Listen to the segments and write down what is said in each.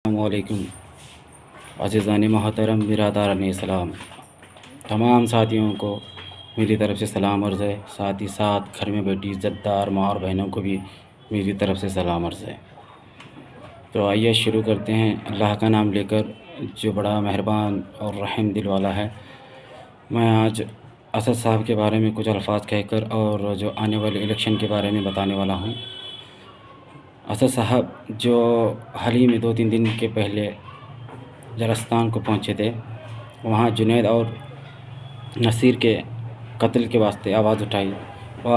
السلام علیکم عزیزان محترم برادران اسلام، تمام ساتھیوں کو میری طرف سے سلام عرض ہے۔ ساتھ ہی ساتھ گھر میں بیٹھی عزت دار ماں اور بہنوں کو بھی میری طرف سے سلام عرض ہے۔ تو آئیے شروع کرتے ہیں اللہ کا نام لے کر، جو بڑا مہربان اور رحم دل والا ہے۔ میں آج اسد صاحب کے بارے میں کچھ الفاظ کہہ کر اور جو آنے والے الیکشن کے بارے میں بتانے والا ہوں۔ اسد صاحب جو حال ہی میں 2-3 دن کے پہلے جرستان کو پہنچے تھے، وہاں جنید اور نصیر کے قتل کے واسطے آواز اٹھائی۔ وہ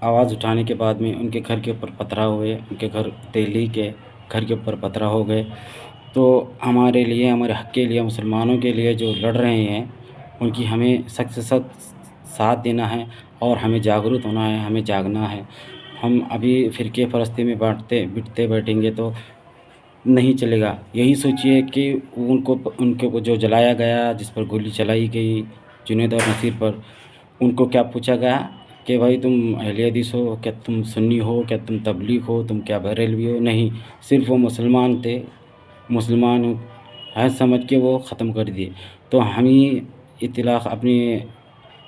آواز اٹھانے کے بعد میں ان کے گھر کے اوپر پتھرا ہوئے، ان کے گھر دہلی کے گھر کے اوپر پتھرا ہو گئے۔ تو ہمارے لیے، ہمارے حق کے لیے، مسلمانوں کے لیے جو لڑ رہے ہیں، ان کی ہمیں سخت سے سخت ساتھ دینا ہے اور ہمیں جاگرت ہونا ہے، ہمیں جاگنا ہے۔ ہم ابھی فرقے پرستی میں بٹتے بیٹھیں گے تو نہیں چلے گا۔ یہی سوچئے کہ ان کو جو جلایا گیا، جس پر گولی چلائی گئی جنید اور نصیر پر، ان کو کیا پوچھا گیا کہ بھائی تم اہل حدیث ہو، کیا تم سنی ہو، کیا تم تبلیغ ہو، تم کیا بریلوی ہو؟ نہیں، صرف وہ مسلمان تھے، مسلمان ہے سمجھ کے وہ ختم کر دیے۔ تو ہم ہی اطلاق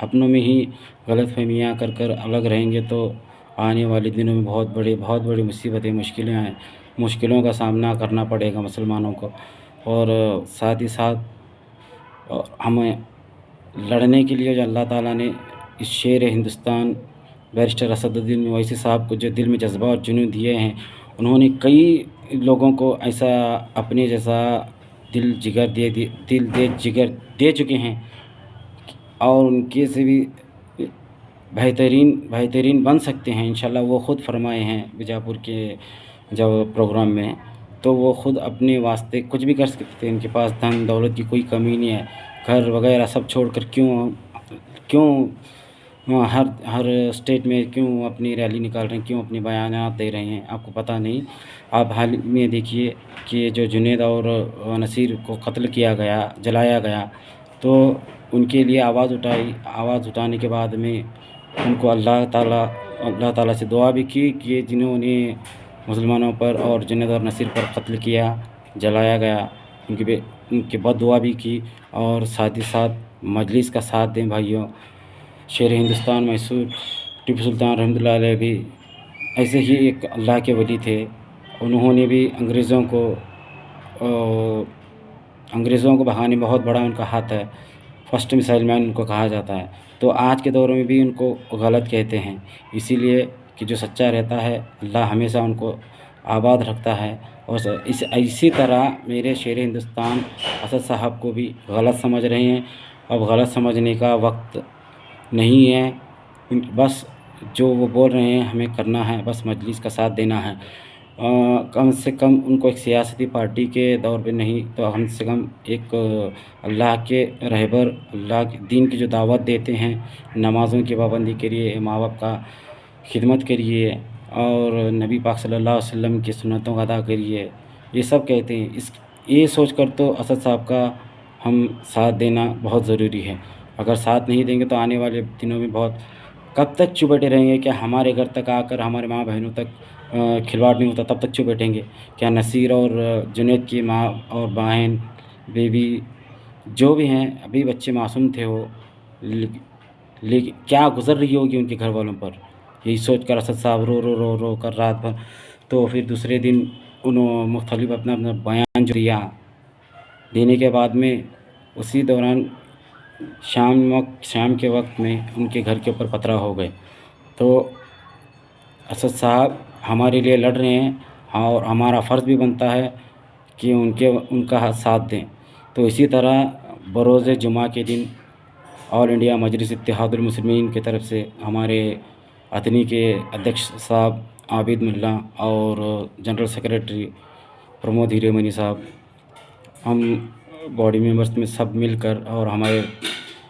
اپنوں میں ہی غلط فہمیاں کر الگ رہیں گے تو آنے والے دنوں میں بہت بڑی مصیبتیں، مشکلوں کا سامنا کرنا پڑے گا مسلمانوں کو۔ اور ساتھ ہی ساتھ ہمیں لڑنے کے لیے جو اللہ تعالیٰ نے اس شیر ہندوستان بیرسٹر اسد الدین اویسی صاحب کو جو دل میں جذبہ اور جنون دیے ہیں، انہوں نے کئی لوگوں کو ایسا اپنے جیسا دل جگر دے چکے ہیں، اور ان کے سے بھی بہترین بن سکتے ہیں انشاءاللہ۔ وہ خود فرمائے ہیں بیجاپور کے جب پروگرام میں، تو وہ خود اپنے واسطے کچھ بھی کر سکتے تھے۔ ان کے پاس دھن دولت کی کوئی کمی نہیں ہے، گھر وغیرہ سب چھوڑ کر کیوں ہر اسٹیٹ میں کیوں اپنی ریلی نکال رہے ہیں، کیوں اپنے بیانات دے رہے ہیں؟ آپ کو پتہ نہیں؟ آپ حال میں دیکھیے کہ جو جنید اور نصیر کو قتل کیا گیا، جلایا گیا، تو ان کے لیے آواز اٹھانے کے بعد میں ان کو اللہ تعالیٰ سے دعا بھی کی کہ جنہوں نے مسلمانوں پر اور جنید اور نصیر پر قتل کیا، جلایا گیا، ان کی بد دعا بھی کی، اور ساتھ ہی ساتھ مجلس کا ساتھ دیں بھائیوں۔ شیر ہندوستان محسور ٹیپو سلطان رحمۃ اللہ علیہ بھی ایسے ہی ایک اللہ کے ولی تھے۔ انہوں نے بھی انگریزوں کو بھگانے میں بہت بڑا ان کا ہاتھ ہے، فرسٹ میسائل مین ان کو کہا جاتا ہے۔ تو آج کے دور میں بھی ان کو غلط کہتے ہیں، اسی لیے کہ جو سچا رہتا ہے اللہ ہمیشہ ان کو آباد رکھتا ہے۔ اور اسی طرح میرے شیر ہندوستان اسد صاحب کو بھی غلط سمجھ رہے ہیں۔ اب غلط سمجھنے کا وقت نہیں ہے، بس جو وہ بول رہے ہیں ہمیں کرنا ہے، بس مجلس کا ساتھ دینا ہے۔ کم سے کم ان کو ایک سیاسی پارٹی کے دور پہ نہیں تو کم سے کم ایک اللہ کے رہبر، اللہ کے دین کی جو دعوت دیتے ہیں، نمازوں کی پابندی کریے، ماں باپ کا خدمت کریے، اور نبی پاک صلی اللہ علیہ وسلم کی سنتوں کا ادا کریے، یہ سب کہتے ہیں۔ یہ سوچ کر تو اسد صاحب کا ہم ساتھ دینا بہت ضروری ہے۔ اگر ساتھ نہیں دیں گے تو آنے والے دنوں میں کب تک چپ بیٹھے رہیں گے؟ کیا ہمارے گھر تک آ کر ہمارے ماں بہنوں تک کھلواڑ نہیں ہوتا تب تک چپ بیٹھیں گے؟ کیا نصیر اور جنید کی ماں اور بہن، بیوی جو بھی ہیں، ابھی بچے معصوم تھے وہ، لیکن کیا گزر رہی ہوگی ان کے گھر والوں پر؟ یہی سوچ کر اسد صاحب رو کر رات بھر، تو پھر دوسرے دن انہوں مختلف اپنا بیان دیا، دینے کے بعد میں اسی دوران شام کے وقت میں ان کے گھر کے اوپر پتھرا ہو گئے۔ تو اسد صاحب ہمارے لیے لڑ رہے ہیں، اور ہمارا فرض بھی بنتا ہے کہ ان کا ساتھ دیں۔ تو اسی طرح بروز جمعہ کے دن آل انڈیا مجلس اتحاد المسلمین کی طرف سے ہمارے اتنی کے ادھیکش صاحب عابد ملا اور جنرل سیکریٹری پرمود ہیرے منی صاحب، ہم باڈی ممبرس میں سب مل کر، اور ہمارے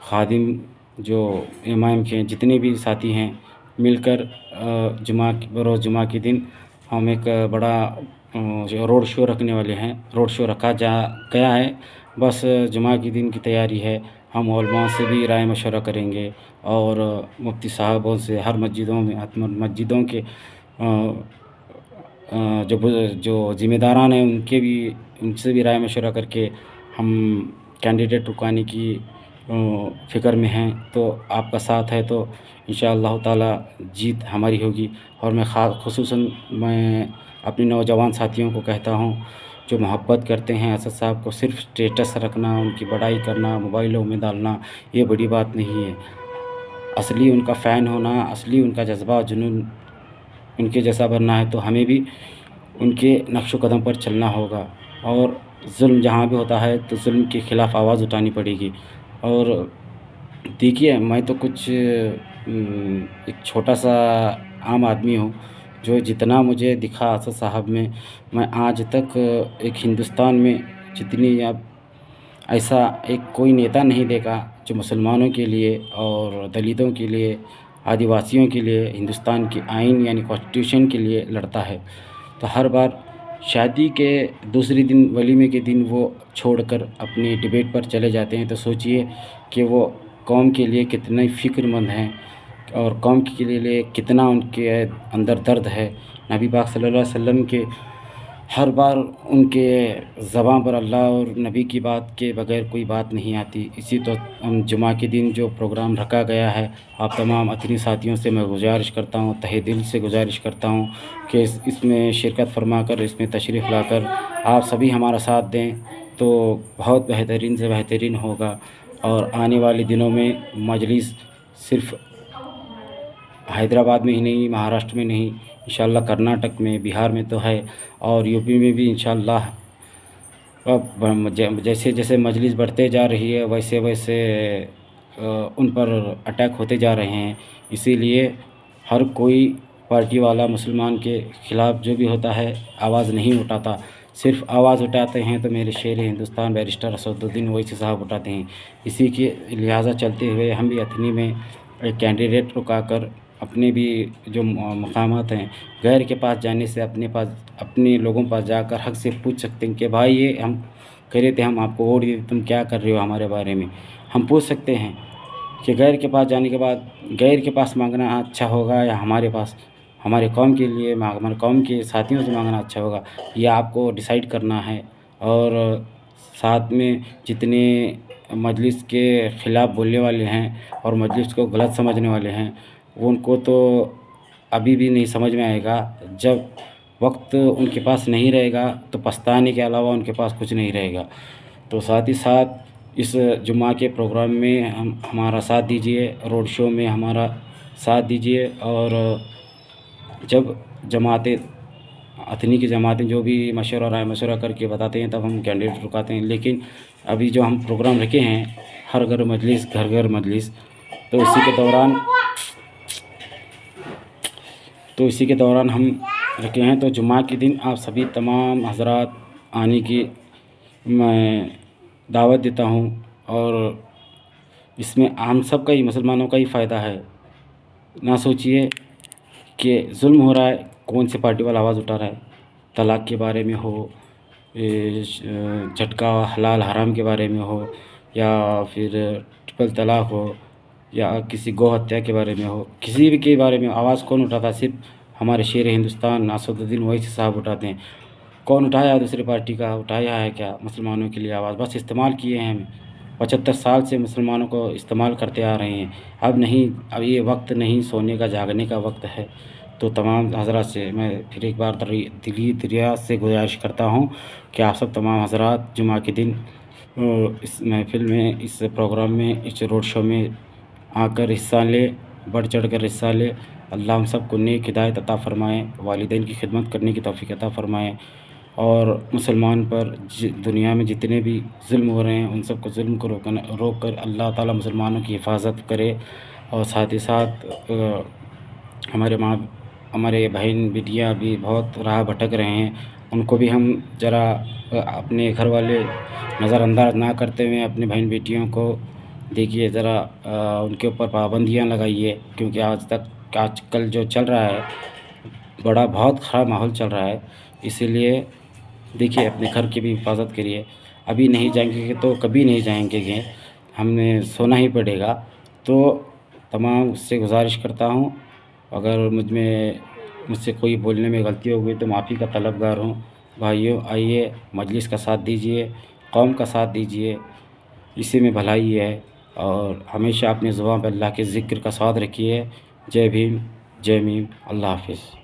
خادم جو امام کے جتنے بھی ساتھی ہیں مل کر بروز جمعہ کے دن ہم ایک بڑا روڈ شو رکھنے والے ہیں۔ روڈ شو رکھا گیا ہے، بس جمعہ کے دن کی تیاری ہے۔ ہم علماء سے بھی رائے مشورہ کریں گے، اور مفتی صاحبوں سے، ہر مسجدوں کے جو ذمہ داران ہیں ان سے بھی رائے مشورہ کر کے ہم کینڈیڈیٹ رکانے کی فکر میں ہیں. تو آپ کا ساتھ ہے تو انشاءاللہ تعالی جیت ہماری ہوگی. اور میں خصوصاً میں اپنے نوجوان ساتھیوں کو کہتا ہوں جو محبت کرتے ہیں اسد صاحب کو، صرف اسٹیٹس رکھنا، ان کی بڑائی کرنا، موبائلوں میں ڈالنا یہ بڑی بات نہیں ہے. اصلی ان کا فین ہونا، اصلی ان کا جذبہ جنون ان کے جیسا بننا ہے تو ہمیں بھی ان کے نقش و قدم پر چلنا ہوگا. اور ظلم جہاں بھی ہوتا ہے تو ظلم کے خلاف آواز اٹھانی پڑے گی. اور دیکھیے میں تو کچھ ایک چھوٹا سا عام آدمی ہوں، جو جتنا مجھے دکھا اسد صاحب میں آج تک ایک ہندوستان میں جتنی اب ایسا ایک کوئی نیتا نہیں دیکھا جو مسلمانوں کے لیے اور دلتوں کے لیے، آدیواسیوں کے لیے، ہندوستان کی آئین یعنی کانسٹیٹیوشن کے لیے لڑتا ہے. تو ہر بار شادی کے دوسری دن، ولیمے کے دن وہ چھوڑ کر اپنی ڈبیٹ پر چلے جاتے ہیں. تو سوچئے کہ وہ قوم کے لیے کتنے فکر مند ہیں اور قوم کے لیے کتنا ان کے اندر درد ہے. نبی پاک صلی اللہ علیہ وسلم کے ہر بار ان کے زباں پر اللہ اور نبی کی بات کے بغیر کوئی بات نہیں آتی. اسی تو ہم جمعہ کے دن جو پروگرام رکھا گیا ہے، آپ تمام اطہری ساتھیوں سے میں گزارش کرتا ہوں، تہہ دل سے گزارش کرتا ہوں کہ اس میں شرکت فرما کر، اس میں تشریف لا کر آپ سبھی ہمارا ساتھ دیں تو بہت بہترین سے بہترین ہوگا. اور آنے والے دنوں میں مجلس صرف حیدرآباد میں ہی نہیں، مہاراشٹر میں نہیں، انشاءاللہ کرناٹک میں، بہار میں تو ہے، اور یو پی میں بھی انشاءاللہ. جیسے جیسے مجلس بڑھتے جا رہی ہے ویسے ویسے ان پر اٹیک ہوتے جا رہے ہیں. اسی لیے ہر کوئی پارٹی والا مسلمان کے خلاف جو بھی ہوتا ہے آواز نہیں اٹھاتا. صرف آواز اٹھاتے ہیں تو میرے شیر ہندوستان بیرسٹر اسد الدین اویسی صاحب اٹھاتے ہیں. اسی کے لہٰذا چلتے ہوئے ہم بھی اتھنی میں ایک کینڈیڈیٹ رکا کر اپنے بھی جو مقامات ہیں، غیر کے پاس جانے سے اپنے لوگوں پاس جا کر حق سے پوچھ سکتے ہیں کہ بھائی یہ ہم کہہ رہے تھے، ہم آپ کو ووٹ دیے، تم کیا کر رہے ہو ہمارے بارے میں. ہم پوچھ سکتے ہیں کہ غیر کے پاس جانے کے بعد غیر کے پاس مانگنا اچھا ہوگا یا ہمارے پاس، ہمارے قوم کے لیے، ہمارے قوم کے ساتھیوں سے مانگنا اچھا ہوگا، یہ آپ کو ڈیسائیڈ کرنا ہے. اور ساتھ میں جتنے مجلس کے خلاف بولنے والے ہیں اور مجلس کو غلط سمجھنے والے ہیں، ان کو تو ابھی بھی نہیں سمجھ میں آئے گا. جب وقت ان کے پاس نہیں رہے گا تو پچھتانے کے علاوہ ان کے پاس کچھ نہیں رہے گا. تو ساتھ ہی ساتھ اس جمعہ کے پروگرام میں ہمارا ساتھ دیجیے، روڈ شو میں ہمارا ساتھ دیجیے. اور جب جماعتیں، اتھنی کی جماعتیں جو بھی رائے مشورہ کر کے بتاتے ہیں تب ہم کینڈیڈیٹ رکاتے ہیں. لیکن ابھی جو ہم پروگرام رکھے ہیں ہر گھر مجلس، گھر گھر مجلس، تو اسی کے دوران ہم رکھے ہیں. تو جمعہ کے دن آپ سبھی تمام حضرات آنے کی میں دعوت دیتا ہوں. اور اس میں ہم سب کا ہی، مسلمانوں کا ہی فائدہ ہے. نہ سوچئے کہ ظلم ہو رہا ہے، کون سی پارٹی والا آواز اٹھا رہا ہے. طلاق کے بارے میں ہو، جھٹکا حلال حرام کے بارے میں ہو، یا پھر ٹرپل طلاق ہو، یا کسی گو ہتیا کے بارے میں ہو، کسی بھی کے بارے میں آواز کون اٹھاتا؟ صرف ہمارے شیر ہندوستان اسد الدین اویسی صاحب اٹھاتے ہیں. کون اٹھایا دوسری پارٹی کا؟ اٹھایا ہے کیا مسلمانوں کے لیے آواز؟ بس استعمال کیے ہیں. ہم 75 سال سے مسلمانوں کو استعمال کرتے آ رہے ہیں. اب یہ وقت نہیں، سونے کا، جاگنے کا وقت ہے. تو تمام حضرات سے میں پھر ایک بار دلی دریا سے گزارش کرتا ہوں کہ آپ سب تمام حضرات جمعہ کے دن اس محفل میں، اس پروگرام میں، اس روڈ شو میں آ کر حصہ لے، بڑھ چڑھ کر حصہ لے. اللہ ہم سب کو نیک ہدایت عطا فرمائے، والدین کی خدمت کرنے کی توفیق عطا فرمائے. اور مسلمان پر دنیا میں جتنے بھی ظلم ہو رہے ہیں ان سب کو ظلم کو روک کر اللہ تعالیٰ مسلمانوں کی حفاظت کرے. اور ساتھ ہی ساتھ ہمارے بہن بیٹیاں بھی بہت راہ بھٹک رہے ہیں، ان کو بھی ہم ذرا اپنے گھر والے نظر انداز نہ کرتے ہوئے اپنے بہن بیٹیوں کو دیکھیے، ذرا ان کے اوپر پابندیاں لگائیے. کیونکہ آج کل جو چل رہا ہے بہت خراب ماحول چل رہا ہے. اسی لیے دیکھیے اپنے گھر کی بھی حفاظت کریے. ابھی نہیں جائیں گے تو کبھی نہیں جائیں گے، ہمیں سونا ہی پڑے گا. تو تمام اس سے گزارش کرتا ہوں، اگر مجھ میں مجھ سے کوئی بولنے میں غلطی ہو گئی تو معافی کا طلبگار ہوں۔ بھائیوں آئیے مجلس کا ساتھ دیجیے، قوم کا ساتھ دیجیے، اسی میں بھلائی ہے، اور ہمیشہ اپنی زبان پہ اللہ کے ذکر کا ساتھ رکھیے۔ جے بھیم، جے میم، اللہ حافظ۔